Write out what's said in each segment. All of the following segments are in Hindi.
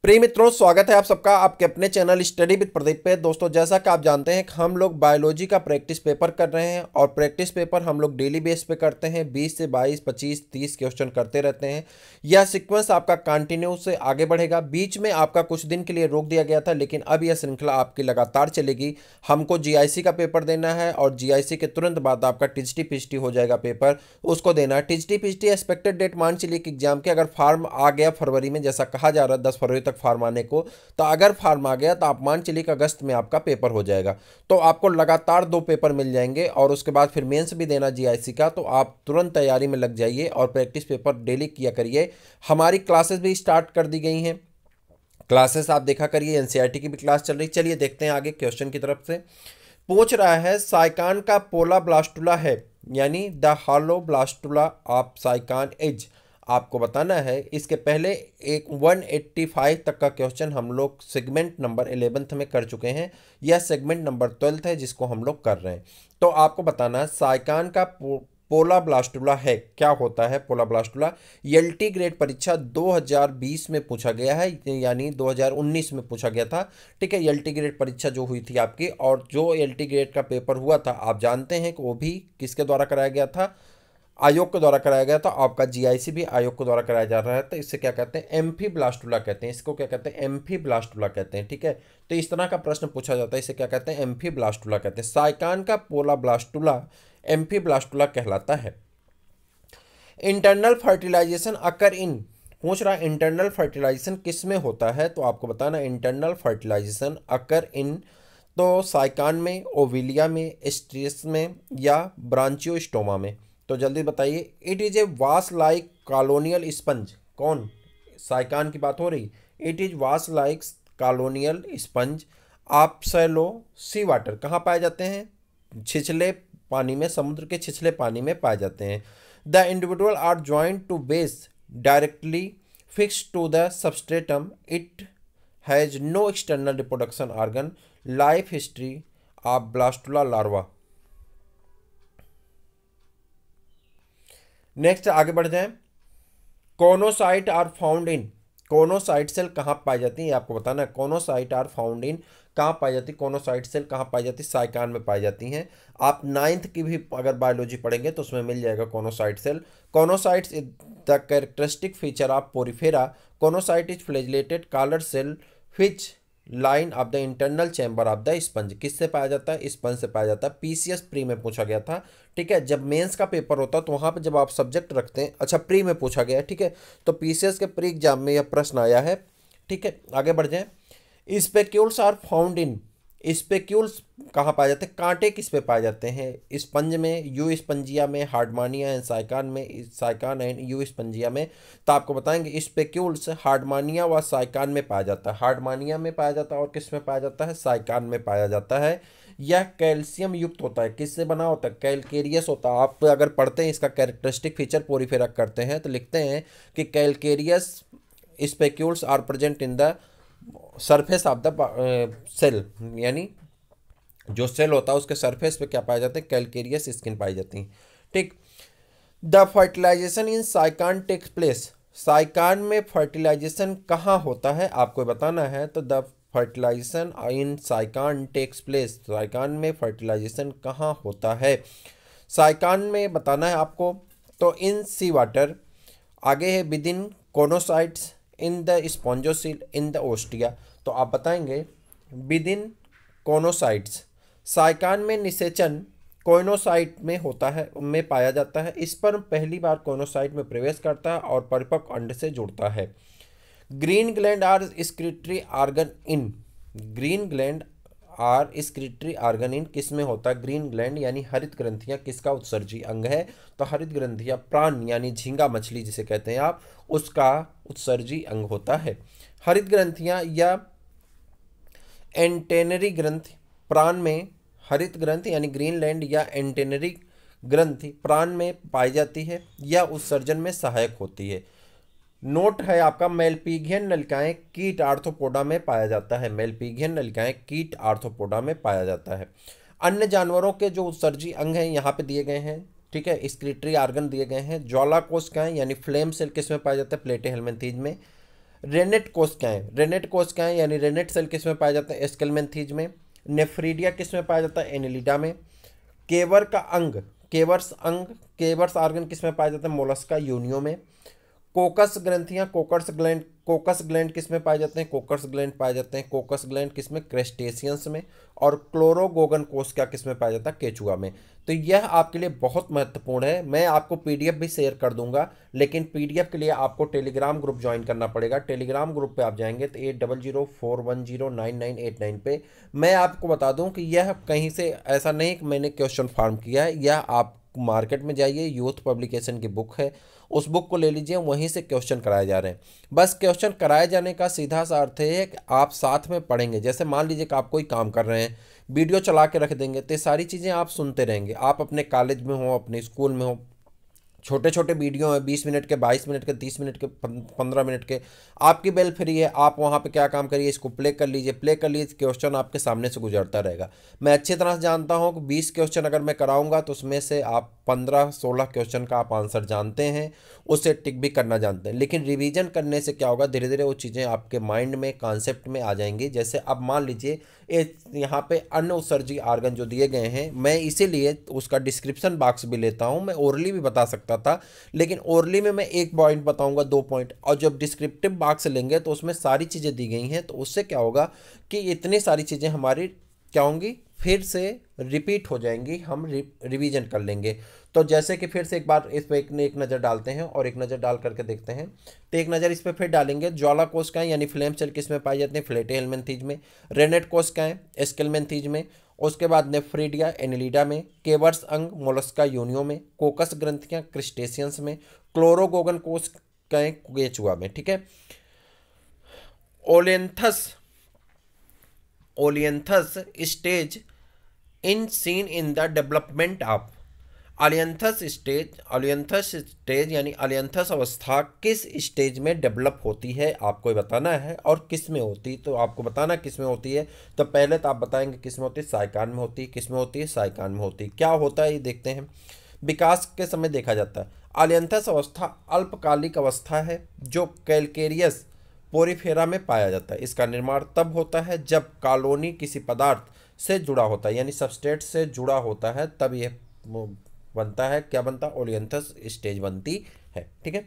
प्रिय मित्रों, स्वागत है आप सबका आपके अपने चैनल स्टडी विद प्रदीप पे। दोस्तों, जैसा कि आप जानते हैं कि हम लोग बायोलॉजी का प्रैक्टिस पेपर कर रहे हैं और प्रैक्टिस पेपर हम लोग डेली बेस पे करते हैं। 20 से 22, 25, 30 क्वेश्चन करते रहते हैं। यह सीक्वेंस आपका कंटिन्यू से आगे बढ़ेगा। बीच में आपका कुछ दिन के लिए रोक दिया गया था, लेकिन अब यह श्रृंखला आपकी लगातार चलेगी। हमको जीआईसी का पेपर देना है और जीआईसी के तुरंत बाद आपका टीजीटी पीजीटी हो जाएगा पेपर, उसको देना है। टीजीटी पीजीटी एक्सपेक्टेड डेट मान चलिए कि एग्जाम के अगर फॉर्म आ गया फरवरी में, जैसा कहा जा रहा है 10 फरवरी फार्म आने को, तो अगर फार्म आ गया तो आप मान चलिए कि अगस्त में आपका पेपर हो जाएगा। तो आपको लगातार 2 पेपर मिल जाएंगे और उसके बाद फिर मेंस भी देना जीआईसी का। तो आप तुरंत तैयारी में लग जाइए और प्रैक्टिस पेपर डेली किया करिए। हमारी क्लासेस भी स्टार्ट कर दी गई हैं। क्लासेस आप देखा करिए, एनसीईआरटी की भी क्लास चल रही। चलिए देखते हैं आगे क्वेश्चन की तरफ से। पूछ रहा है साइकान का पोला ब्लास्टुला है, यानी the hollow blastula of Sycon is. आपको बताना है। इसके पहले एक 185 तक का क्वेश्चन हम लोग सेगमेंट नंबर 11th में कर चुके हैं। यह सेगमेंट नंबर 12th है जिसको हम लोग कर रहे हैं। तो आपको बताना है साइकान का पोला ब्लास्टुला है, क्या होता है पोला ब्लास्टुला। एलटी ग्रेड परीक्षा 2020 में पूछा गया है, यानी 2019 में पूछा गया था। ठीक है, एलटी ग्रेड परीक्षा जो हुई थी आपकी, और जो एलटी ग्रेड का पेपर हुआ था आप जानते हैं कि वो भी किसके द्वारा कराया गया था, आयोग के द्वारा कराया गया था। आपका जीआईसी भी आयोग के द्वारा कराया जा रहा है। तो इससे क्या कहते हैं, एम्फी ब्लास्टुला कहते हैं। इसको क्या कहते हैं, एम्फी ब्लास्टुला कहते हैं। ठीक है, तो इस तरह का प्रश्न पूछा जाता है, इसे क्या कहते हैं, एम्फी ब्लास्टुला कहते हैं। साइकान का पोला ब्लास्टुला एम्फी ब्लास्टुला कहलाता है। इंटरनल फर्टिलाइजेशन अकर इन, पूछ रहा है इंटरनल फर्टिलाइजेशन किस में होता है। तो आपको बताना इंटरनल फर्टिलाइजेशन अकर इन, तो साइकान में, ओविलिया में, स्ट्रेस में या ब्रांचियोस्टोमा में। तो जल्दी बताइए। It is a was like colonial sponge, कौन, साइकान की बात हो रही। It is was like colonial sponge of shallow sea water, कहाँ पाए जाते हैं, छिछले पानी में, समुद्र के छिछले पानी में पाए जाते हैं। The individual are joint to base directly fix to the substratum. It has no external reproduction organ. Life history of blastula larva. Next आगे बढ़ जाएं। Choanocyte are found in, choanocyte cell कहाँ पाई जाती है, आपको बताना है। कोनोसाइट आर फाउंड इन, कहाँ पाई जाती है, कोनोसाइट सेल कहाँ पाई जाती है, साइकान में पाई जाती हैं। आप 9th की भी अगर बायोलॉजी पढ़ेंगे तो उसमें मिल जाएगा choanocyte cell. Choanocytes is the characteristic feature of porifera. Choanocyte is flagellated collar cell which line of the internal chamber of the sponge. किससे पाया जाता है, स्पंज से पाया जाता है। पीसीएस प्री में पूछा गया था। ठीक है, जब मेंस का पेपर होता है तो वहाँ पे जब आप सब्जेक्ट रखते हैं, अच्छा प्री में पूछा गया है। ठीक है, तो पीसीएस के प्री एग्जाम में यह प्रश्न आया है। ठीक है, आगे बढ़ जाए। Spicules are found in, spicules कहाँ पाए जाते हैं, कांटे किस पे पाए जाते हैं, स्पंज में, यू स्पंजिया में, हार्डमानिया एंड साइकान में, साइकान एंड यू स्पंजिया में। तो आपको बताएंगे स्पेक्यूल्स हार्डमानिया व साइकान में पाया जाता है। हार्डमानिया में पाया जाता है और किस में पाया जाता है, साइकान में पाया जाता है। यह कैल्शियम युक्त होता है, किससे बना होता है, कैलकेरियस होता है। आप अगर पढ़ते हैं इसका कैरेक्टरिस्टिक फीचर पोरिफेरा करते हैं तो लिखते हैं कि calcareous spicules are present in the surface of the cell, यानी जो सेल होता है उसके सरफेस पे क्या पाए जाते हैं, कैलकेरियस स्किन पाई जाती है। ठीक। The fertilisation in sycon takes place, sycon में फर्टिलाइजेशन कहाँ होता है आपको बताना है। तो the fertilisation in sycon takes place, sycon में फर्टिलाइजेशन कहाँ होता है, साइकान में बताना है आपको। तो इन सी वाटर, आगे है within choanocytes, in the spongocoel, in the ostia. तो आप बताएंगे विद इन कोनोसाइट्स, साइकान में निषेचन कोइनोसाइट में होता है, में पाया जाता है। इस पर पहली बार कोइनोसाइट में प्रवेश करता है और परिपक्व अंड से जुड़ता है। Green gland are secretory organ in, green gland are secretory organ in किस में होता है, ग्रीन ग्लैंड यानी हरित ग्रंथियां किसका उत्सर्जी अंग है। तो हरित ग्रंथियां प्राण यानी झींगा मछली जिसे कहते हैं आप, उसका उत्सर्जी अंग होता है। हरित ग्रंथियां या एंटेनरी ग्रंथि प्राण में, हरित ग्रंथि यानी ग्रीनलैंड या एंटेनरी ग्रंथि प्राण में पाई जाती है या उत्सर्जन में सहायक होती है। नोट है आपका, मेलपीगियन नलिकाएं कीट आर्थ्रोपोडा में पाया जाता है। मेलपीगियन नलिकाएं कीट आर्थ्रोपोडा में पाया जाता है। अन्य जानवरों के जो उत्सर्जी अंग हैं यहाँ पे दिए गए हैं। ठीक है, स्क्रीटरी आर्गन दिए गए हैं। ज्वाला कोशिकाएं यानी फ्लेम सेल किस में पाया जाता है, प्लेटी हेलमिंथेज में। रेनेट कोष क्या है? रेनेट कोष क्या है यानी रेनेट सेल किस में पाया जाता है? स्केलमेंथीज में। नेफ्रीडिया किस में पाया जाता है? एनिलिडा में। केवर का अंग, केवर्स आर्गन किस में पाया जाता है? मोलस्का यूनियो में। कोकस ग्रंथियां, कोकस ग्लैंड किस में पाए जाते हैं? कोकस ग्लैंड पाए जाते हैं। कोकस ग्लैंड किस में? क्रेस्टेशियंस में। और क्लोरोगोगन कोश क्या किस में पाया जाता है? केचुआ में। तो यह आपके लिए बहुत महत्वपूर्ण है। मैं आपको पीडीएफ भी शेयर कर दूंगा, लेकिन पीडीएफ के लिए आपको टेलीग्राम ग्रुप ज्वाइन करना पड़ेगा। टेलीग्राम ग्रुप पे आप जाएंगे तो 8004109989 पे। मैं आपको बता दूं कि यह कहीं से ऐसा नहीं कि मैंने क्वेश्चन फार्म किया है, यह आप मार्केट में जाइए, यूथ पब्लिकेशन की बुक है, उस बुक को ले लीजिए, वहीं से क्वेश्चन कराए जा रहे हैं। बस क्वेश्चन कराए जाने का सीधा सा अर्थ है कि आप साथ में पढ़ेंगे। जैसे मान लीजिए कि आप कोई काम कर रहे हैं, वीडियो चला के रख देंगे तो सारी चीज़ें आप सुनते रहेंगे। आप अपने कॉलेज में हो, अपने स्कूल में हो, छोटे छोटे वीडियो हैं, 20 मिनट के, 22 मिनट के, 30 मिनट के, 15 मिनट के। आपकी बेल फ्री है, आप वहाँ पे क्या काम करिए, इसको प्ले कर लीजिए, क्वेश्चन आपके सामने से गुजरता रहेगा। मैं अच्छी तरह से जानता हूँ कि 20 क्वेश्चन अगर मैं कराऊंगा तो उसमें से आप 15-16 क्वेश्चन का आप आंसर जानते हैं, उसे टिक भी करना जानते हैं। लेकिन रिवीजन करने से क्या होगा, धीरे धीरे वो चीज़ें आपके माइंड में, कॉन्सेप्ट में आ जाएंगी। जैसे अब मान लीजिए यहाँ पे अन्न उत्सर्जी आर्गन जो दिए गए हैं, मैं इसीलिए उसका डिस्क्रिप्शन बॉक्स भी लेता हूँ। मैं ओरली भी बता सकता था, लेकिन ओरली में मैं 1 पॉइंट बताऊंगा, 2 पॉइंट, और जब डिस्क्रिप्टिव बॉक्स लेंगे तो उसमें सारी चीज़ें दी गई हैं। तो उससे क्या होगा कि इतनी सारी चीज़ें हमारी क्या होंगी, फिर से रिपीट हो जाएंगी, हम रिवीजन कर लेंगे। तो जैसे कि फिर से एक बार इस पर एक नज़र डालते हैं और एक नज़र डाल करके देखते हैं। तो एक नज़र इस पर फिर डालेंगे। ज्वाला कोश का है यानी फ्लेम सेल किस में पाई जाते हैं? प्लेटेहेलमिन्थीज में। रेनेट कोश का है? स्केलमेंथीज में। उसके बाद नेफ्रीडिया एनिलिडा में। केवर्स अंग मोलस्का यूनियो में। कोकस ग्रंथियां क्रिस्टेशियंस में। क्लोरोगोगन कोश का है? केचुआ में। ठीक है। Olynthus stage in seen in the development of. Olynthus stage यानी अलियंथस अवस्था किस स्टेज में डेवलप होती है, आपको बताना है। और किस में होती, तो आपको बताना किस में होती है। तो पहले तो आप बताएंगे किस में होती है? साइकान में होती है। किस में होती है? साइकान में होती है। क्या होता है ये देखते हैं। विकास के समय देखा जाता है। अलियंथस अवस्था अल्पकालिक अवस्था है जो कैलकेरियस पोरीफेरा में पाया जाता है। इसका निर्माण तब होता है जब कॉलोनी किसी पदार्थ से जुड़ा होता है, यानी सबस्ट्रेट से जुड़ा होता है, तब यह बनता है। क्या बनता है? ओलियंथस स्टेज बनती है। ठीक है।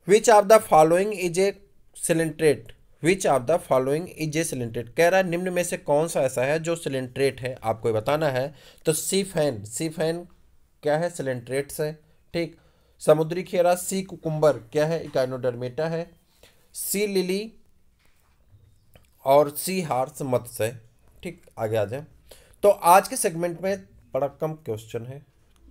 Which of the following is a coelenterate? Which of the following is a coelenterate, कह रहा है निम्न में से कौन सा ऐसा है जो सिलेंट्रेट है, आपको बताना है। तो सी फैन क्या है? सिलेंट्रेट्स है। ठीक। समुद्री खेरा सी कुकुम्बर क्या है? इकाइनोडर्मेटा है। सी लिली और सी हार्स मत्स्य है। ठीक, आगे आ जाए। तो आज के सेगमेंट में बड़ा कम क्वेश्चन है।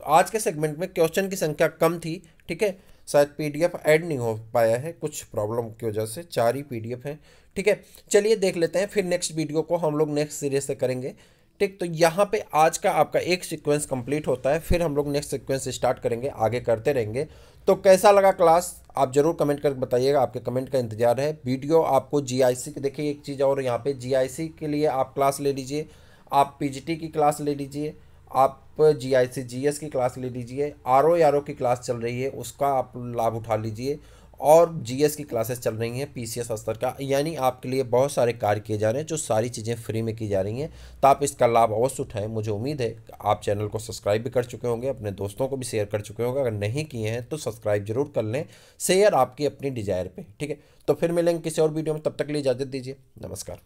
आज के सेगमेंट में क्वेश्चन की संख्या कम थी। ठीक है, शायद पीडीएफ ऐड नहीं हो पाया है कुछ प्रॉब्लम की वजह से, 4 ही पीडीएफ हैं। ठीक है, चलिए देख लेते हैं, फिर नेक्स्ट वीडियो को हम लोग नेक्स्ट सीरीज से करेंगे। ठीक, तो यहाँ पे आज का आपका एक सीक्वेंस कंप्लीट होता है, फिर हम लोग नेक्स्ट सीक्वेंस स्टार्ट करेंगे, आगे करते रहेंगे। तो कैसा लगा क्लास आप जरूर कमेंट करके बताइएगा, आपके कमेंट का इंतजार है। वीडियो आपको जीआईसी की, देखिए एक चीज़ और, यहाँ पे जीआईसी के लिए आप क्लास ले लीजिए, आप पीजीटी की क्लास ले लीजिए, आप जीआईसी जीएस की क्लास ले लीजिए, आरओ की क्लास चल रही है उसका आप लाभ उठा लीजिए, और जीएस की क्लासेस चल रही हैं पीसीएस स्तर का, यानी आपके लिए बहुत सारे कार्य किए जा रहे हैं जो सारी चीज़ें फ्री में की जा रही हैं। तो आप इसका लाभ अवश्य उठाएं। मुझे उम्मीद है कि आप चैनल को सब्सक्राइब भी कर चुके होंगे, अपने दोस्तों को भी शेयर कर चुके होंगे। अगर नहीं किए हैं तो सब्सक्राइब जरूर कर लें, शेयर आपकी अपनी डिजायर पे। ठीक है, तो फिर मिलेंगे किसी और वीडियो में, तब तक के लिए इजाज़त दीजिए, नमस्कार।